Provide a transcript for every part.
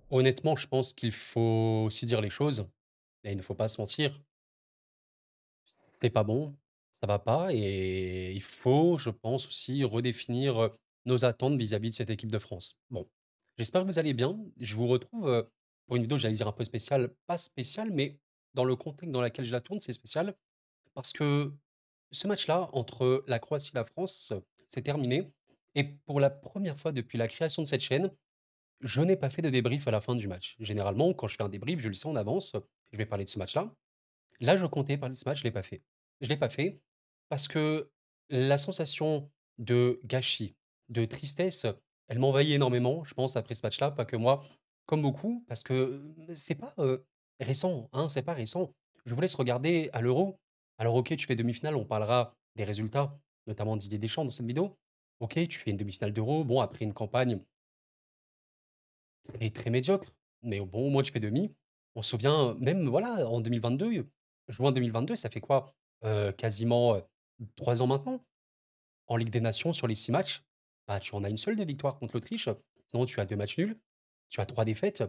Honnêtement, je pense qu'il faut aussi dire les choses et il ne faut pas se mentir. C'est pas bon, ça va pas et il faut, je pense aussi, redéfinir, nos attentes vis-à-vis de cette équipe de France. Bon, j'espère que vous allez bien. Je vous retrouve, pour une vidéo, j'allais dire un peu spéciale, pas spéciale, mais dans le contexte dans lequel je la tourne, c'est spécial parce que ce match-là, entre la Croatie et la France, c'est terminé et pour la première fois depuis la création de cette chaîne, je n'ai pas fait de débrief à la fin du match. Généralement, quand je fais un débrief, je le sais en avance, je vais parler de ce match-là. Là, je comptais parler de ce match, je l'ai pas fait. Je l'ai pas fait parce que la sensation de gâchis, de tristesse, elle m'envahit énormément, je pense, après ce match-là, pas que moi, comme beaucoup, parce que, c'est pas, récent, hein, c'est pas récent. Je vous laisse regarder à l'Euro. Alors OK, tu fais demi-finale, on parlera des résultats, notamment Didier Deschamps dans cette vidéo. OK, tu fais une demi-finale d'Euro, bon, après une campagne très médiocre, mais bon, au moins tu fais demi. On se souvient même, voilà, en 2022, juin 2022, ça fait quoi? Quasiment, 3 ans maintenant. En Ligue des Nations, sur les 6 matchs, bah, tu en as une seule de victoire contre l'Autriche. Sinon, tu as 2 matchs nuls, tu as 3 défaites.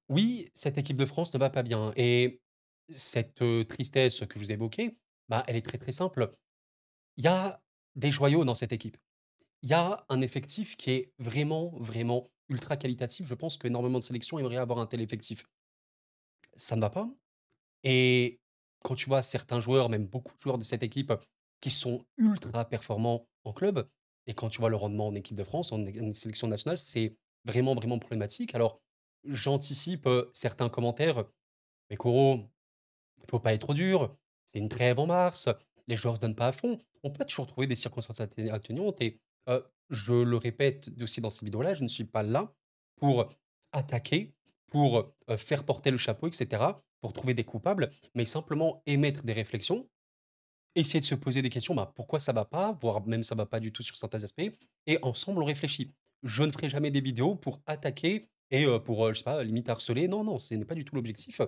Oui, cette équipe de France ne va pas bien et cette, tristesse que je vous évoquais, bah, elle est très simple. Il y a des joyaux dans cette équipe. Il y a un effectif qui est vraiment ultra qualitatif. Je pense qu'énormément de sélections aimeraient avoir un tel effectif. Ça ne va pas et quand tu vois certains joueurs, même beaucoup de joueurs de cette équipe qui sont ultra performants en club et quand tu vois le rendement en équipe de France, en sélection nationale, c'est vraiment problématique. Alors, j'anticipe, certains commentaires: «Mais Koro, il faut pas être trop dur, c'est une trêve en mars, les joueurs se donnent pas à fond». On peut toujours trouver des circonstances atténuantes et je le répète aussi dans ces vidéos-là, je ne suis pas là pour attaquer, pour, faire porter le chapeau et cetera, pour trouver des coupables, mais simplement émettre des réflexions, essayer de se poser des questions, bah, pourquoi ça va pas, voire même ça va pas du tout sur certains aspects et ensemble on réfléchit. Je ne ferai jamais des vidéos pour attaquer et pour, je sais pas, limite harceler. Non, non, ce n'est pas du tout l'objectif.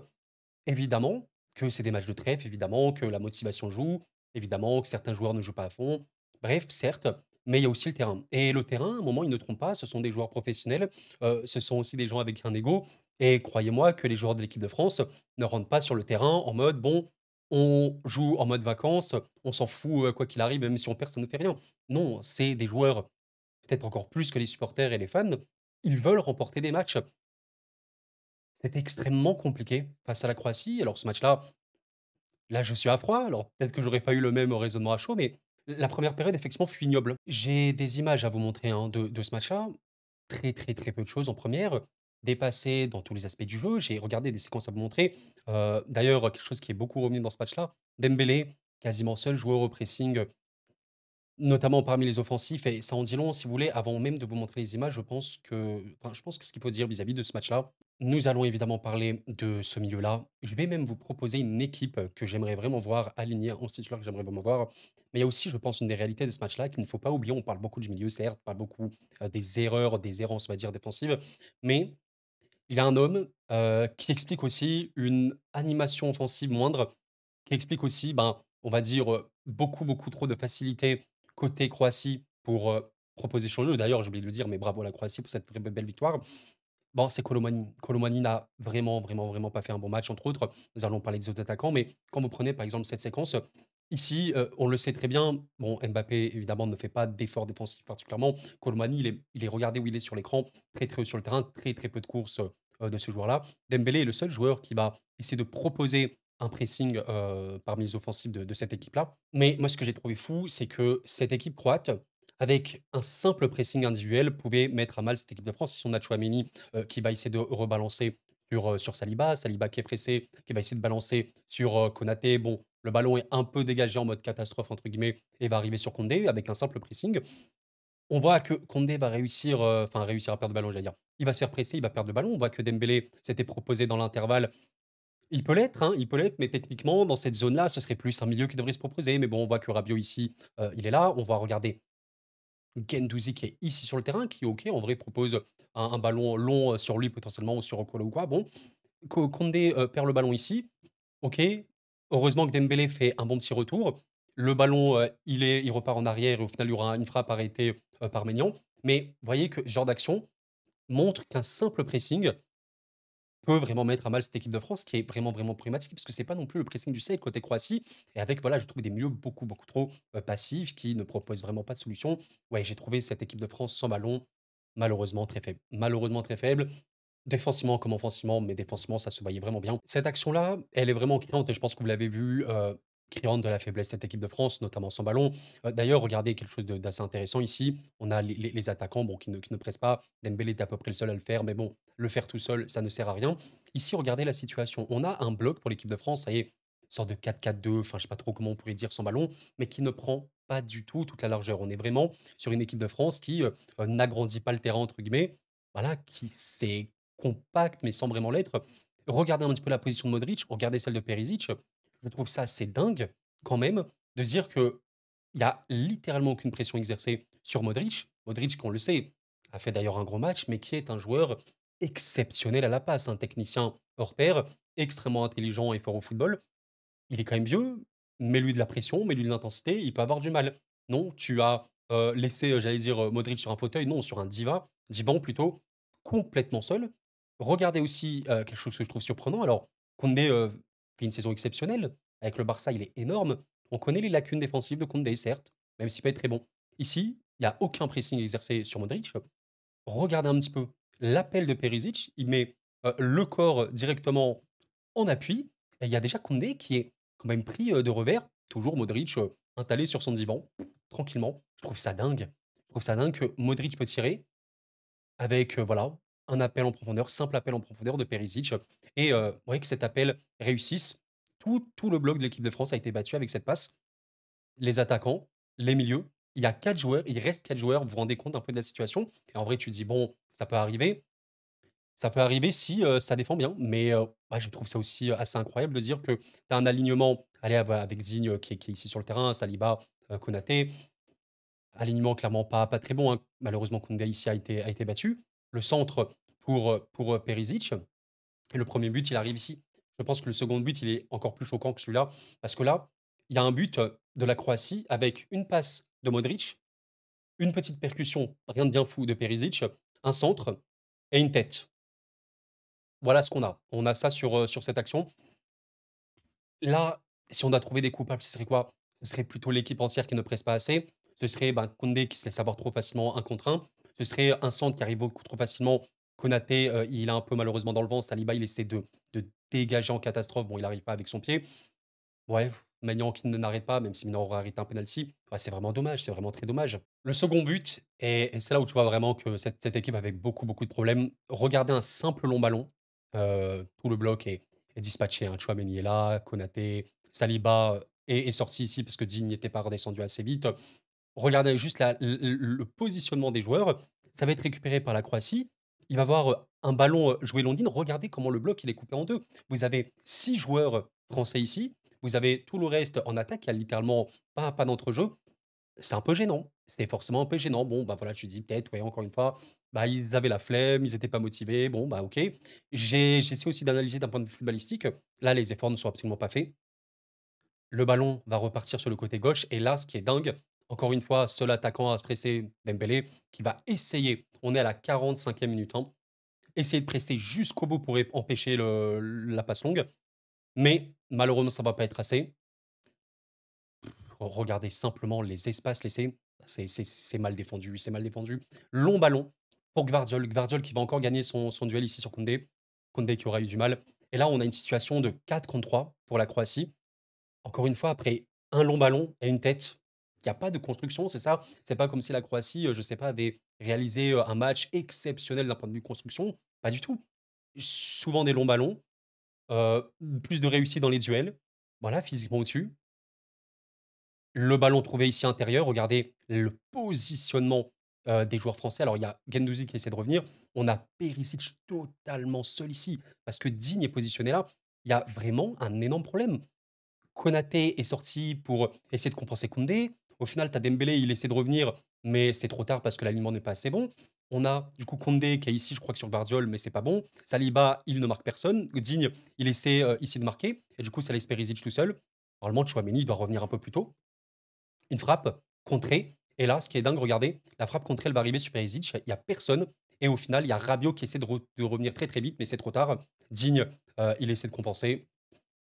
Évidemment que c'est des matchs de trêve, évidemment que la motivation joue, évidemment que certains joueurs ne jouent pas à fond. Bref, certes, mais il y a aussi le terrain. Et le terrain, à un moment, il ne trompe pas, ce sont des joueurs professionnels, ce sont aussi des gens avec un ego. Et croyez-moi que les joueurs de l'équipe de France ne rentrent pas sur le terrain en mode bon, on joue en mode vacances, on s'en fout quoi qu'il arrive, même si on perd, ça ne fait rien. Non, c'est des joueurs, peut-être encore plus que les supporters et les fans, ils veulent remporter des matchs. C'était extrêmement compliqué face à la Croatie. Alors ce match-là, là, je suis à froid, alors peut-être que j'aurais pas eu le même raisonnement à chaud, mais la première période, effectivement, fut ignoble. J'ai des images à vous montrer, hein, de ce match-là. Très peu de choses en première, dépassé dans tous les aspects du jeu. J'ai regardé des séquences à vous montrer. D'ailleurs, quelque chose qui est beaucoup revenu dans ce match-là, Dembélé, quasiment seul joueur au pressing, notamment parmi les offensifs et ça en dit long si vous voulez. Avant même de vous montrer les images, je pense que ce qu'il faut dire vis-à-vis de ce match-là, nous allons évidemment parler de ce milieu-là. Je vais même vous proposer une équipe que j'aimerais vraiment voir alignée, 11 titulaire que j'aimerais vraiment voir. Mais il y a aussi, je pense, une des réalités de ce match-là qu'il ne faut pas oublier. On parle beaucoup du milieu, certes, pas beaucoup, des erreurs, des errances, on va dire, défensives. Mais il y a un homme, qui explique aussi une animation offensive moindre, qui explique aussi, ben, on va dire, beaucoup trop de facilité côté Croatie pour, proposer son jeu. D'ailleurs, j'ai oublié de le dire, mais bravo à la Croatie pour cette vraie belle victoire. Bon, c'est Colomani. Colomani n'a vraiment pas fait un bon match, entre autres. Nous allons parler des autres attaquants, mais quand vous prenez, par exemple, cette séquence, ici, on le sait très bien, bon, Mbappé, évidemment, ne fait pas d'efforts défensifs particulièrement. Colomani, il est regardez où il est sur l'écran, très haut sur le terrain, très peu de courses, de ce joueur-là. Dembélé est le seul joueur qui va essayer de proposer un pressing, parmi les offensifs de cette équipe-là. Mais moi, ce que j'ai trouvé fou, c'est que cette équipe croate, avec un simple pressing individuel, pouvait mettre à mal cette équipe de France. Ils sont Tchouaméni qui va essayer de rebalancer sur Saliba. Saliba qui est pressé, qui va essayer de balancer sur, Konaté. Bon, le ballon est un peu dégagé en mode «catastrophe» entre guillemets et va arriver sur Koundé avec un simple pressing. On voit que Koundé va réussir, enfin réussir à perdre le ballon, j'allais dire. Il va se faire presser, il va perdre le ballon. On voit que Dembélé s'était proposé dans l'intervalle. Il peut l'être, hein, il peut l'être, mais techniquement dans cette zone-là, ce serait plus un milieu qui devrait se proposer. Mais bon, on voit que Rabiot ici, il est là. On va regarder Guendouzi qui est ici sur le terrain, qui OK, en vrai propose un ballon long, sur lui potentiellement ou sur Okolo ou quoi. Bon, Koundé, perd le ballon ici. OK, heureusement que Dembélé fait un bon petit retour. Le ballon, il repart en arrière et au final, il y aura une frappe arrêtée, par Maignan. Mais vous voyez que ce genre d'action, montre qu'un simple pressing peut vraiment mettre à mal cette équipe de France qui est vraiment, vraiment problématique parce que c'est pas non plus le pressing du siècle côté Croatie et avec voilà, je trouve des milieux beaucoup, beaucoup trop, passifs qui ne proposent vraiment pas de solution. Ouais, j'ai trouvé cette équipe de France sans ballon, malheureusement très faible. Malheureusement très faible, défensivement comme offensivement, mais défensivement ça se voyait vraiment bien. Cette action-là, elle est vraiment criante et je pense que vous l'avez vu, criante de la faiblesse de cette équipe de France, notamment sans ballon. D'ailleurs, regardez quelque chose d'assez intéressant ici, on a les attaquants bon, qui ne pressent pas. Dembélé est à peu près le seul à le faire, mais bon, le faire tout seul, ça ne sert à rien. Ici, regardez la situation. On a un bloc pour l'équipe de France, ça y est, une sorte de 4-4-2, enfin, je sais pas trop comment on pourrait dire sans ballon, mais qui ne prend pas du tout toute la largeur. On est vraiment sur une équipe de France qui n'agrandit pas le terrain, entre guillemets, voilà, qui c'est compact, mais sans vraiment l'être. Regardez un petit peu la position de Modric, regardez celle de Perisic. Je trouve ça assez dingue, quand même, de se dire que il y a littéralement aucune pression exercée sur Modric. Modric, qu'on le sait, a fait d'ailleurs un gros match, mais qui est un joueur exceptionnel à la passe, un technicien hors pair, extrêmement intelligent et fort au football. Il est quand même vieux, mets-lui de la pression, mets-lui de l'intensité, il peut avoir du mal. Non, tu as, laissé, j'allais dire, Modric sur un fauteuil, non, sur un divan plutôt, complètement seul. Regardez aussi, quelque chose que je trouve surprenant, alors Koundé, fait une saison exceptionnelle. Avec le Barça, il est énorme. On connaît les lacunes défensives de Koundé, certes, même s'il peut être très bon. Ici, il y a aucun pressing exercé sur Modric. Regardez un petit peu l'appel de Perisic, il met, le corps directement en appui et il y a déjà Koundé qui est quand même pris, de revers, toujours Modric, installé sur son divan, tranquillement. Je trouve ça dingue. Je trouve ça dingue que Modric peut tirer avec, voilà, un appel en profondeur, simple appel en profondeur de Perisic et ouais, que cet appel réussisse. Tout le bloc de l'équipe de France a été battu avec cette passe. Les attaquants, les milieux, il y a 4 joueurs, il reste 4 joueurs, vous vous rendez compte un peu de la situation? Et en vrai, tu te dis: «Bon, ça peut arriver si, ça défend bien», mais ouais, je trouve ça aussi, assez incroyable de dire que tu as un alignement, allez, voilà, avec Digne, qui est ici sur le terrain, Saliba, Konaté. Alignement clairement pas très bon, hein. Malheureusement, Koundé ici a été battu. Le centre pour Perisic et le premier but, il arrive ici. Je pense que le second but, il est encore plus choquant que celui-là parce que là, il y a un but, de la Croatie avec une passe de Modric, une petite percussion, rien de bien fou de Perisic, un centre et une tête. Voilà ce qu'on a. On a ça sur cette action. Là, si on a trouvé des coupables, ce serait quoi? Ce serait plutôt l'équipe entière qui ne presse pas assez. Ce serait, ben, Koundé qui se laisse avoir trop facilement 1 contre 1. Ce serait un centre qui arrive beaucoup trop facilement. Konaté, il est un peu malheureusement dans le vent. Saliba, il essaie de dégager en catastrophe. Bon, il arrive pas avec son pied. Ouais, Maignan qui ne n'arrête pas, même si Maignan aurait arrêté un penalty. Ouais, c'est vraiment dommage, c'est vraiment très dommage. Le second but et c'est là où tu vois vraiment que cette équipe avait beaucoup, beaucoup de problèmes. Regardez un simple long ballon, tout le bloc est dispatché, hein. Tchouaméni est là, Konaté, Saliba, est sorti ici parce que Digne n'était pas redescendu assez vite. Regardez juste la le positionnement des joueurs. Ça va être récupéré par la Croatie. Il va avoir, un ballon, joué Londine. Regardez comment le bloc il est coupé en 2. Vous avez 6 joueurs français ici. Vous avez tout le reste en attaque. Il y a littéralement pas d'entrejeu. C'est un peu gênant. C'est forcément un peu gênant. Bon, bah, voilà, tu te dis peut-être, ouais, encore une fois, bah, ils avaient la flemme, ils étaient pas motivés. Bon, bah, OK. J'essaie aussi d'analyser d'un point de vue footballistique. Là, les efforts ne sont absolument pas faits. Le ballon va repartir sur le côté gauche et là, ce qui est dingue, encore une fois, seul attaquant à se presser, Dembélé, qui va essayer, on est à la 45e minute, hein, essayer de presser jusqu'au bout pour empêcher la passe longue, mais malheureusement, ça va pas être assez. Regardez simplement les espaces laissés, c'est mal défendu, c'est mal défendu. Long ballon pour Gvardiol, Gvardiol qui va encore gagner son duel ici sur Koundé, Koundé qui aura eu du mal. Et là, on a une situation de 4 contre 3 pour la Croatie. Encore une fois, après un long ballon et une tête, il y a pas de construction, c'est ça? C'est pas comme si la Croatie, je sais pas, avait réalisé, un match exceptionnel d'un point de vue construction, pas du tout. Souvent des longs ballons, heu, plus de réussite dans les duels, voilà, physiquement au-dessus. Le ballon trouvé ici intérieur, regardez le positionnement, des joueurs français. Alors il y a Guendouzi qui essaie de revenir. On a Perisic totalement seul ici, parce que Digne est positionné là. Il y a vraiment un énorme problème. Konaté est sorti pour essayer de compenser Koundé. Au final, tu as Dembélé, il essaie de revenir, mais c'est trop tard parce que l'alignement n'est pas assez bon. On a du coup Koundé qui est ici, je crois que sur Gvardiol, mais c'est pas bon. Saliba, il ne marque personne. Digne, il essaie ici de marquer, et du coup, ça laisse Perisic tout seul. Normalement, Tchouaméni doit revenir un peu plus tôt. Une frappe contrée, et là, ce qui est dingue, regardez, la frappe contrée, elle va arriver sur Perisic, il y a personne, et au final, il y a Rabiot qui essaie de revenir très, très vite, mais c'est trop tard. Digne, il essaie de compenser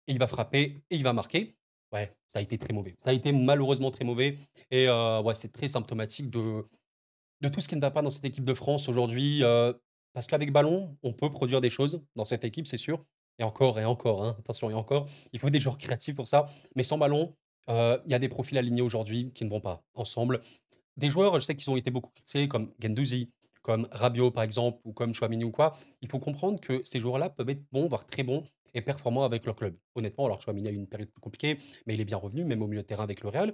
et il va frapper et il va marquer. Ouais, ça a été très mauvais. Ça a été malheureusement très mauvais et ouais, c'est très symptomatique de tout ce qui ne va pas dans cette équipe de France aujourd'hui, parce qu'avec ballon, on peut produire des choses dans cette équipe, c'est sûr et encore, hein, attention et encore, il faut des joueurs créatifs pour ça, mais sans ballon, il y a des profils alignés aujourd'hui qui ne vont pas ensemble. Des joueurs, je sais qu'ils ont été beaucoup critiqués comme Guendouzi, comme Rabiot par exemple ou comme Tchouaméni ou quoi. Il faut comprendre que ces joueurs-là peuvent être bons, voire très bons et performants avec leur club. Honnêtement, alors Tchouaméni a eu une période plus compliquée, mais il est bien revenu, même au milieu de terrain avec le Real.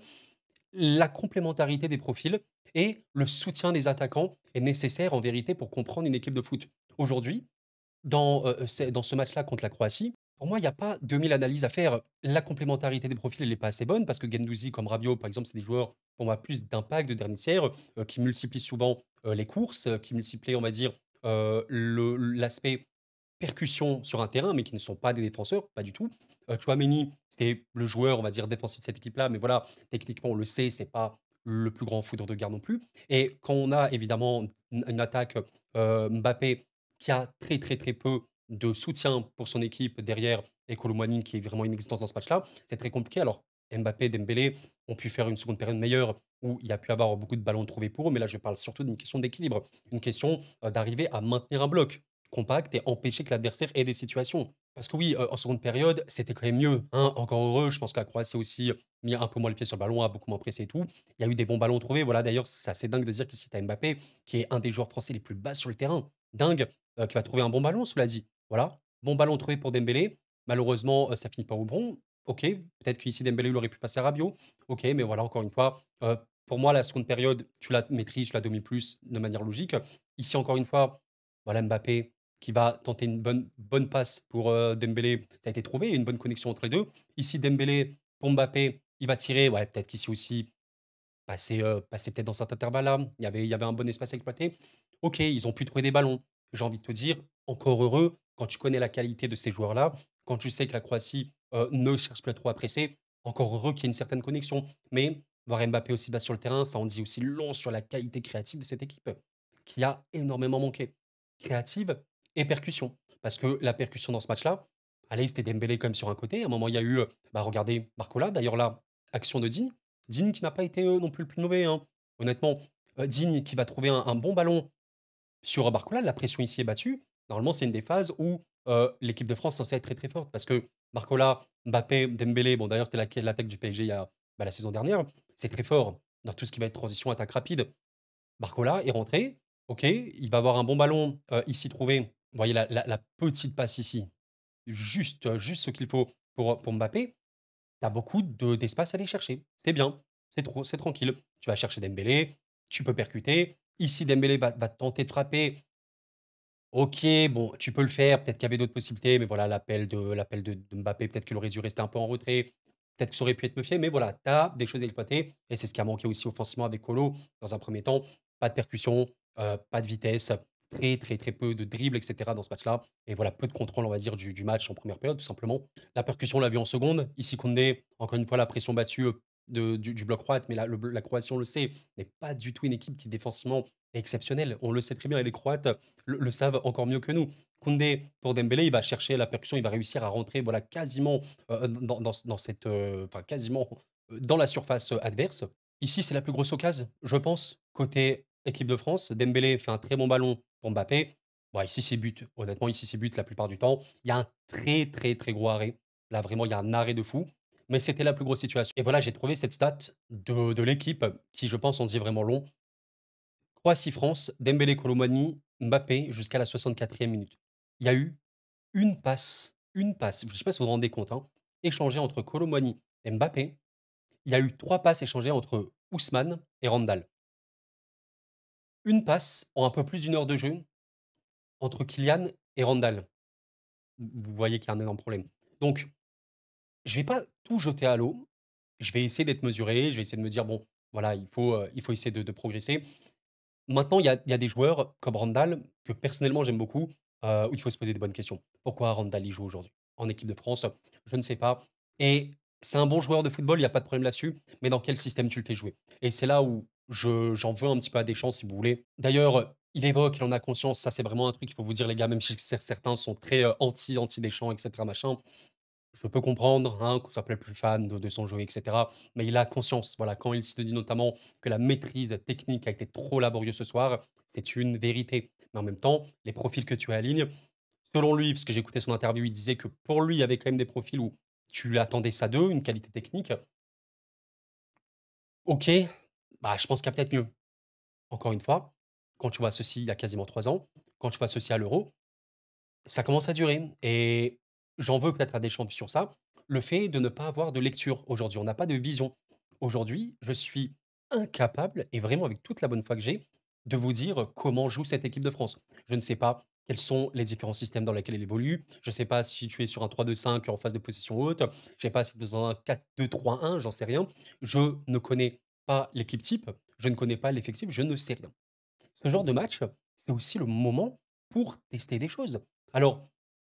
La complémentarité des profils et le soutien des attaquants est nécessaire en vérité pour comprendre une équipe de foot. Aujourd'hui, dans ce match-là contre la Croatie, pour moi, il y a pas 2000 analyses à faire. La complémentarité des profils, elle est pas assez bonne parce que Guendouzi comme Rabiot, par exemple, c'est des joueurs, pour moi, plus d'impact, de dernière tiers, qui multiplient souvent, les courses, qui multiplient, on va dire, le l'aspect percussion sur un terrain, mais qui ne sont pas des défenseurs, pas du tout. Tchouaméni, c'est le joueur, on va dire, défensif de cette équipe-là, mais voilà, techniquement, on le sait, c'est pas le plus grand foudre de guerre non plus. Et quand on a évidemment une attaque, Mbappé, qui a très, très, très peu de soutien pour son équipe derrière, et Kolo Muani qui est vraiment inexistant dans ce match-là, c'est très compliqué. Alors, Mbappé, Dembélé ont pu faire une seconde période meilleure où il y a pu avoir beaucoup de ballons trouvés pour eux, mais là, je parle surtout d'une question d'équilibre, une question d'arriver à maintenir un bloc compact et empêcher que l'adversaire ait des situations. Parce que oui, en seconde période, c'était quand même mieux, hein, encore heureux. Je pense que la Croatie a aussi mis un peu moins le pied sur le ballon, a beaucoup moins pressé et tout. Il y a eu des bons ballons trouvés. Voilà, d'ailleurs, c'est assez dingue de dire qu'ici, tu as Mbappé, qui est un des joueurs français les plus bas sur le terrain. Dingue, qui va trouver un bon ballon, cela dit. Voilà, bon ballon trouvé pour Dembélé. Malheureusement, ça finit pas au bon. OK, peut-être qu'ici Dembélé, il aurait pu passer à Rabiot. OK, mais voilà, encore une fois, pour moi, la seconde période, tu la maîtrises, tu la domines plus de manière logique. Ici, encore une fois, voilà Mbappé qui va tenter une bonne passe pour, Dembélé. Ça a été trouvé, il y a une bonne connexion entre les 2. Ici Dembélé pour Mbappé, il va tirer, ouais, peut-être qu'ici aussi passer peut-être dans cet intervalle-là, il y avait un bon espace à exploiter. OK, ils ont pu trouver des ballons. J'ai envie de te dire, encore heureux, quand tu connais la qualité de ces joueurs-là, quand tu sais que la Croatie, ne cherche plus trop à presser, encore heureux qu'il y ait une certaine connexion. Mais voir Mbappé aussi bas sur le terrain, ça en dit aussi long sur la qualité créative de cette équipe, qui a énormément manqué. Créative et percussion. Parce que la percussion dans ce match-là, allez, c'était Dembélé quand même sur un côté. À un moment, il y a eu, bah, regardez Barcola, d'ailleurs là, action de Digne. Digne qui n'a pas été, non plus le plus mauvais, hein. Honnêtement, Digne qui va trouver un bon ballon sur Barcola, la pression ici est battue. Normalement, c'est une des phases où, l'équipe de France est censée être très, très forte parce que Barcola, Mbappé, Dembélé, bon d'ailleurs, c'était l'attaque du PSG il y a, bah, la saison dernière, c'est très fort dans tout ce qui va être transition, attaque rapide. Barcola est rentré, OK, il va avoir un bon ballon, ici trouvé. Vous voyez la petite passe ici, juste ce qu'il faut pour Mbappé. Tu as beaucoup d'espace à aller chercher. C'est bien, c'est tranquille. Tu vas chercher Dembélé, tu peux percuter. Ici, Dembélé va tenter de frapper. OK, bon, tu peux le faire. Peut-être qu'il y avait d'autres possibilités, mais voilà, l'appel de Mbappé, peut-être qu'il aurait dû rester un peu en retrait. Peut-être que ça aurait pu être mieux fait, mais voilà, tu as des choses à exploiter et c'est ce qui a manqué aussi offensivement avec Kolo dans un premier temps. Pas de percussion, pas de vitesse, très, très, très peu de dribble et cetera dans ce match-là et voilà, peu de contrôle, on va dire, du match en première période, tout simplement. La percussion, on l'a vu en seconde. Ici, Koundé, encore une fois, la pression battue, du bloc croate, mais la Croatie, on le sait, n'est pas du tout une équipe qui défensivement est exceptionnelle. On le sait très bien et les Croates le savent encore mieux que nous. Koundé, pour Dembélé, il va chercher la percussion, il va réussir à rentrer voilà, quasiment dans cette, enfin, quasiment dans la surface adverse. Ici, c'est la plus grosse occasion, je pense, côté équipe de France. Dembélé fait un très bon ballon pour Mbappé. Bon, ici, c'est but. Honnêtement, ici, c'est but la plupart du temps. Il y a un très, très, très gros arrêt. Là, vraiment, il y a un arrêt de fou. Mais c'était la plus grosse situation. Et voilà, j'ai trouvé cette stat de l'équipe qui, je pense, en dit vraiment long. Croatie-France, Dembélé, Colomani, Mbappé jusqu'à la 64e minute. Il y a eu une passe, je ne sais pas si vous vous rendez compte, hein, échangée entre Colomani et Mbappé. Il y a eu 3 passes échangées entre Ousmane et Randall. Une passe en un peu plus d'une heure de jeu entre Kylian et Randall. Vous voyez qu'il y a un énorme problème. Donc, je vais pas tout jeter à l'eau. Je vais essayer d'être mesuré. Je vais essayer de me dire, bon, voilà, il faut essayer de progresser. Maintenant, il y a des joueurs comme Randall, que personnellement j'aime beaucoup, où il faut se poser des bonnes questions. Pourquoi Randall, il joue aujourd'hui en équipe de France? Je ne sais pas et c'est un bon joueur de football, il y a pas de problème là-dessus, mais dans quel système tu le fais jouer? Et c'est là où j'en veux un petit peu à Deschamps, si vous voulez. D'ailleurs, il évoque, il en a conscience, ça c'est vraiment un truc, il faut vous dire les gars, même si certains sont très, anti Deschamps et cetera machin, je peux comprendre, hein, qu'on soit peut-être plus fan de son jeu et cetera, mais il a conscience, voilà, quand il se dit notamment que la maîtrise technique a été trop laborieuse ce soir, c'est une vérité. Mais en même temps, les profils que tu alignes, selon lui, parce que j'ai écouté son interview, il disait que pour lui, il y avait quand même des profils où tu attendais ça d'eux, une qualité technique. OK, bah, je pense qu'il y a peut-être mieux. Encore une fois, quand tu vois ceci il y a quasiment 3 ans, quand tu vois ceci à l'Euro, ça commence à durer et j'en veux peut-être à Deschamps sur ça, le fait de ne pas avoir de lecture aujourd'hui. On n'a pas de vision. Aujourd'hui, je suis incapable et vraiment avec toute la bonne foi que j'ai, de vous dire comment joue cette équipe de France. Je ne sais pas quels sont les différents systèmes dans lesquels elle évolue. Je ne sais pas si tu es sur un 3-2-5 en phase de possession haute. Je ne sais pas si tu es dans un 4-2-3-1, j'en sais rien. Je ne connais pas l'équipe type, je ne connais pas l'effectif, je ne sais rien. Ce genre de match, c'est aussi le moment pour tester des choses. Alors,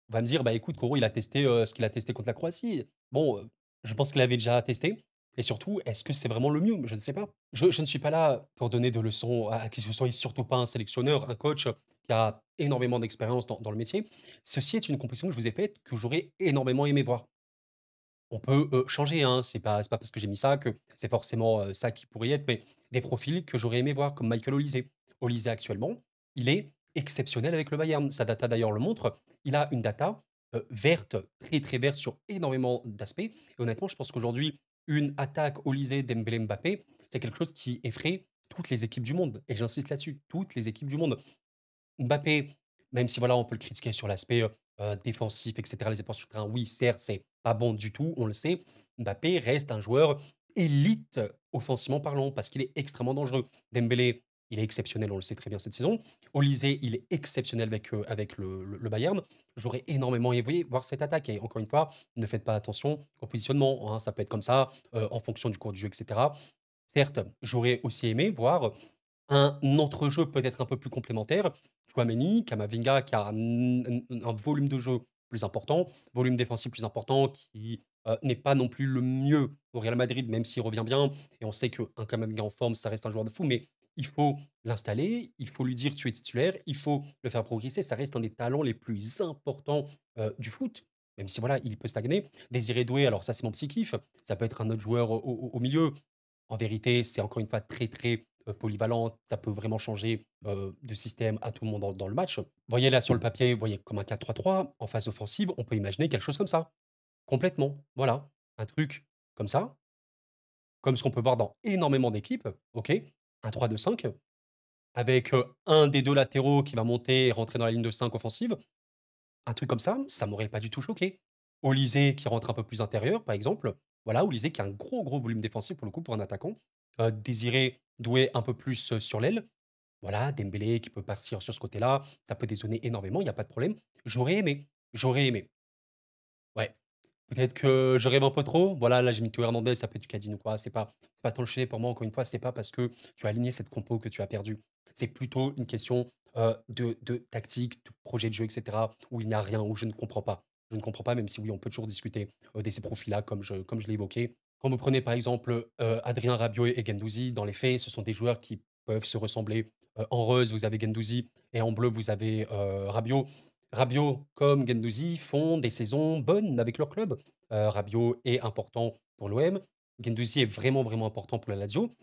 on va me dire: «Bah, écoute, Koro, il a testé, ce qu'il a testé contre la Croatie». Bon, je pense qu'il avait déjà testé et surtout, est-ce que c'est vraiment le mieux? Je ne sais pas. Je ne suis pas là pour donner de leçons à qui que ce soit et surtout pas un sélectionneur, un coach qui a énormément d'expérience dans le métier. Ceci est une compétition que je vous ai faite, que j'aurais énormément aimé voir. On peut, changer, hein, c'est pas parce que j'ai mis ça que c'est forcément, ça qui pourrait y être, mais des profils que j'aurais aimé voir comme Michael Olise. Olise actuellement, il est exceptionnel avec le Bayern. Sa data d'ailleurs le montre. Il a une data, verte, très, très verte sur énormément d'aspects et honnêtement, je pense qu'aujourd'hui, une attaque Olise, Dembélé, Mbappé, c'est quelque chose qui effraie toutes les équipes du monde et j'insiste là-dessus, toutes les équipes du monde. Mbappé, même si voilà, on peut le critiquer sur l'aspect, défensif et cetera, les efforts sur le terrain, oui, certes, c'est pas bon du tout, on le sait. Mbappé reste un joueur élite, offensivement parlant, parce qu'il est extrêmement dangereux. Dembélé, il est exceptionnel, on le sait très bien cette saison. Olise, il est exceptionnel avec le Bayern. J'aurais énormément aimé voir cette attaque et encore une fois, ne faites pas attention au positionnement, hein, ça peut être comme ça, en fonction du cours du jeu et cetera. Certes, j'aurais aussi aimé voir un entrejeu peut-être un peu plus complémentaire. Tchouaméni, Camavinga qui a un volume de jeu plus important, volume défensif plus important, qui, n'est pas non plus le mieux au Real Madrid, même s'il revient bien et on sait qu'un Camavinga en forme, ça reste un joueur de fou, mais il faut l'installer, il faut lui dire: «Tu es titulaire», il faut le faire progresser. Ça reste un des talents les plus importants, du foot, même si voilà, il peut stagner. Désiré Doué, alors ça, c'est mon petit kiff, ça peut être un autre joueur au milieu. En vérité, c'est encore une fois très, très, polyvalent. Ça peut vraiment changer, de système à tout moment dans le match. Voyez là sur le papier, vous voyez comme un 4-3-3. En phase offensive, on peut imaginer quelque chose comme ça. Complètement, voilà. Un truc comme ça, comme ce qu'on peut voir dans énormément d'équipes, OK. Un 3-2-5 avec, un des 2 latéraux qui va monter et rentrer dans la ligne de 5 offensive. Un truc comme ça m'aurait pas du tout choqué. Olysée qui rentre un peu plus intérieur, par exemple. Voilà, Olysée qui a un gros, gros volume défensif pour le coup, pour un attaquant. Désiré Doué un peu plus, sur l'aile. Voilà, Dembélé qui peut partir sur ce côté-là, ça peut dézonner énormément, il y a pas de problème. J'aurais aimé. Ouais, peut-être que je rêve un peu trop. Voilà, là, j'ai mis Théo Hernandez, ça peut être du Cadine ou quoi, c'est pas tant le sujet pour moi, encore une fois, c'est pas parce que tu as aligné cette compo que tu as perdu. C'est plutôt une question, de tactique, de projet de jeu et cetera, où il n'y a rien, où je ne comprends pas. Je ne comprends pas, même si oui, on peut toujours discuter, de ces profils-là comme je l'ai évoqué. Quand vous prenez, par exemple, Adrien Rabiot et Guendouzi, dans les faits, ce sont des joueurs qui peuvent se ressembler. En rose, vous avez Guendouzi et en bleu, vous avez, Rabiot. Rabiot comme Guendouzi font des saisons bonnes avec leur club. Rabiot est important pour l'OM. Guendouzi est vraiment, vraiment important pour la Lazio.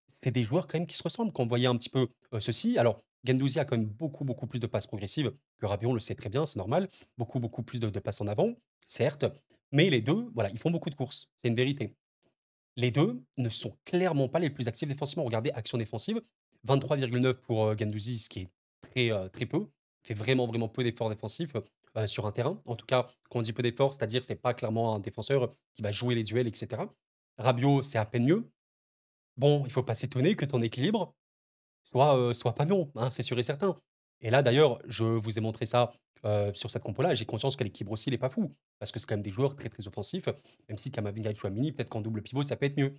C'est des joueurs quand même qui se ressemblent. Quand vous voyez un petit peu, ceci, alors Guendouzi a quand même beaucoup, beaucoup plus de passes progressives que Rabiot, on le sait très bien, c'est normal. Beaucoup, beaucoup plus de passes en avant, certes, mais les 2, voilà, ils font beaucoup de courses, c'est une vérité. Les 2 ne sont clairement pas les plus actifs défensivement. Regardez action défensive, 23,9 pour, Guendouzi, ce qui est très, très peu. Il fait vraiment, vraiment peu d'efforts défensifs, sur un terrain. En tout cas, quand on dit peu d'efforts, c'est-à-dire c'est pas clairement un défenseur qui va jouer les duels et cetera. Rabiot, c'est à peine mieux. Bon, il faut pas s'étonner que ton équilibre soit pas bon, hein, c'est sûr et certain. Et là, d'ailleurs, je vous ai montré ça, sur cette compo-là, j'ai conscience que l'équilibre aussi, il est pas fou. Parce que c'est quand même des joueurs très, très offensifs, même si Camavinga et Tchouaméni, peut-être qu'en double pivot, ça peut être mieux.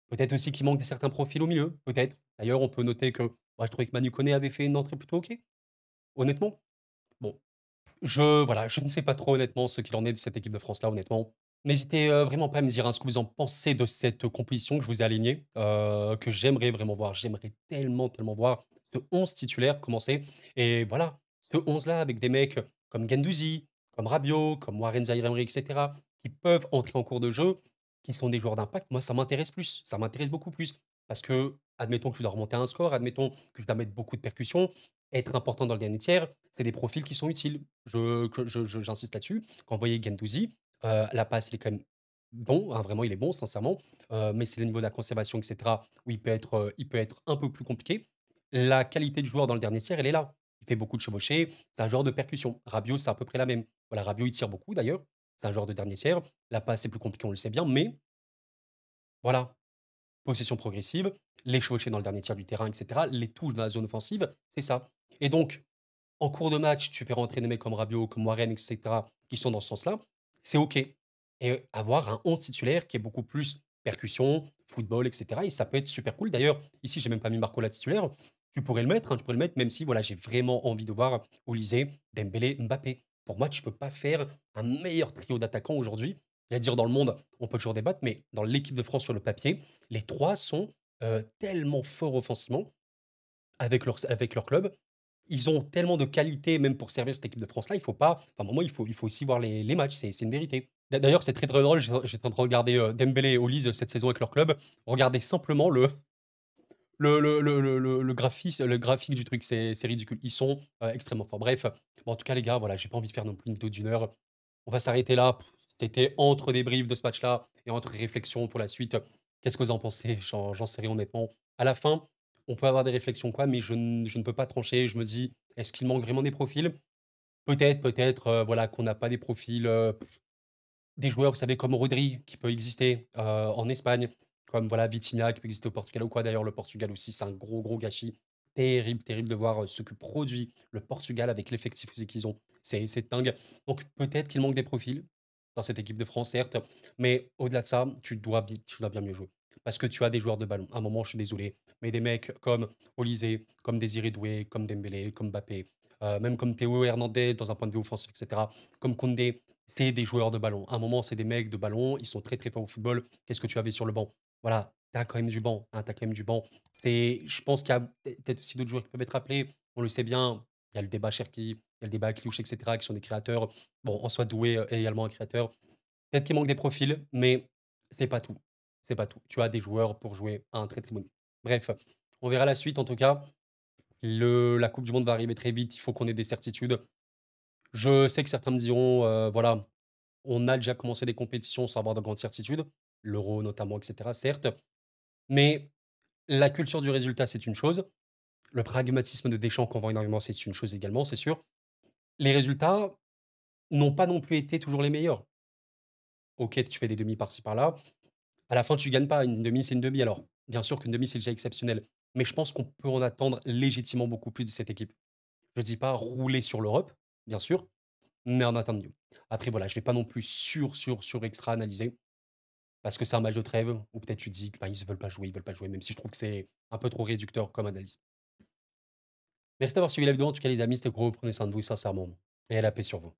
Peut-être aussi qu'il manque des certains profils au milieu, peut-être. D'ailleurs, on peut noter que, moi, je trouvais que Manu Koné avait fait une entrée plutôt OK, honnêtement. Bon, voilà, je ne sais pas trop honnêtement ce qu'il en est de cette équipe de France-là, honnêtement. N'hésitez, vraiment pas à me dire, hein, ce que vous en pensez de cette composition que je vous ai alignée, que j'aimerais vraiment voir. J'aimerais tellement, tellement voir ce 11 titulaire commencer et voilà, ce 11 là avec des mecs comme Guendouzi, comme Rabiot, comme Warren Zaïre-Emery et cetera, qui peuvent entrer en cours de jeu, qui sont des joueurs d'impact, moi ça m'intéresse plus, ça m'intéresse beaucoup plus. Parce que, admettons que tu dois remonter un score, admettons que tu dois mettre beaucoup de percussions, être important dans le dernier tiers, c'est des profils qui sont utiles. J'insiste là-dessus. Quand vous voyez Guendouzi, la passe, il est quand même bon, hein, vraiment, il est bon, sincèrement. Mais c'est le niveau de la conservation, et cetera, où il peut être un peu plus compliqué. La qualité du joueur dans le dernier tiers, elle est là. Il fait beaucoup de chevauchées, c'est un joueur de percussion. Rabiot, c'est à peu près la même. Voilà, Rabiot, il tire beaucoup d'ailleurs. C'est un joueur de dernier tiers. La passe, c'est plus compliqué, on le sait bien, mais voilà, possession progressive, les chevauchées dans le dernier tiers du terrain, et cetera, les touches dans la zone offensive, c'est ça. Et donc, en cours de match, tu fais rentrer des mecs comme Rabiot, comme Warren, et cetera, qui sont dans ce sens-là, c'est OK. Et avoir un 11 titulaire qui est beaucoup plus percussion, football, et cetera, et ça peut être super cool. D'ailleurs, ici, j'ai même pas mis Marco titulaire. Tu pourrais le mettre, hein, tu pourrais le mettre, même si voilà, j'ai vraiment envie de voir Olysée, Dembélé, Mbappé. Pour moi, tu peux pas faire un meilleur trio d'attaquants aujourd'hui. J'allais dire dans le monde, on peut toujours débattre, mais dans l'équipe de France sur le papier, les 3 sont, tellement forts offensivement avec leur club. Ils ont tellement de qualité même pour servir cette équipe de France-là, il faut pas enfin, à un moment, il faut aussi voir les matchs, c'est une vérité. D'ailleurs, c'est très, très drôle, j'étais en train de regarder, Dembélé et Olise cette saison avec leur club. Regardez simplement le graphique du truc, c'est ridicule. Ils sont, extrêmement forts. Bref, bon, en tout cas, les gars, voilà, j'ai pas envie de faire non plus une vidéo d'une heure. On va s'arrêter là. C'était entre débriefs de ce match-là et entre réflexions pour la suite. Qu'est-ce que vous en pensez? J'en sais rien honnêtement. À la fin, on peut avoir des réflexions quoi, mais je ne peux pas trancher. Je me dis: «Est-ce qu'il manque vraiment des profils?» Peut-être, voilà, qu'on n'a pas des profils, des joueurs, vous savez, comme Rodri qui peut exister, en Espagne, comme voilà Vitinha qui peut exister au Portugal ou quoi. D'ailleurs, le Portugal aussi, c'est un gros, gros gâchis. Terrible, terrible de voir, ce que produit le Portugal avec l'effectif aussi qu'ils ont. C'est dingue. Donc peut-être qu'il manque des profils dans cette équipe de France, certes, mais au-delà de ça, tu dois bien mieux jouer. Parce que tu as des joueurs de ballon. À un moment, je suis désolé, mais des mecs comme Olysée, comme Désiré Doué, comme Dembélé, comme Mbappé, même comme Théo Hernandez dans un point de vue offensif et cetera, comme Koundé, c'est des joueurs de ballon. À un moment, c'est des mecs de ballon, ils sont très, très forts au football. Qu'est-ce que tu avais sur le banc? Voilà, tu as quand même du banc, hein, tu as quand même du banc. Je pense qu'il y a peut-être aussi d'autres joueurs qui peuvent être appelés. On le sait bien, il y a le débat Cherki, il y a le débat Akliouche, et cetera, qui sont des créateurs. Bon, en soi, Doué est également un créateur. Peut-être qu'il manque des profils, mais c'est pas tout. C'est pas tout. Tu as des joueurs pour jouer à un très, très bon niveau. Bref, on verra la suite en tout cas. La coupe du monde va arriver très vite, il faut qu'on ait des certitudes. Je sais que certains me diront, voilà, on a déjà commencé des compétitions sans avoir de grandes certitudes, l'Euro notamment, et cetera, certes, mais la culture du résultat, c'est une chose. Le pragmatisme de Deschamps qu'on vend énormément, c'est une chose également, c'est sûr. Les résultats n'ont pas non plus été toujours les meilleurs. OK, tu fais des demi par-ci par-là. À la fin, tu gagnes pas. Une demi, c'est une demi alors. Bien sûr qu'une demi, c'est déjà exceptionnel. Mais je pense qu'on peut en attendre légitimement beaucoup plus de cette équipe. Je dis pas rouler sur l'Europe, bien sûr, mais en attendre mieux. Après, voilà, je vais pas non plus sur extra analyser. Parce que c'est un match de trêve, ou peut-être tu te dis que, bah, ils veulent pas jouer, même si je trouve que c'est un peu trop réducteur comme analyse. Merci d'avoir suivi la vidéo. En tout cas, les amis, c'était gros. Prenez soin de vous, sincèrement. Et à la paix sur vous.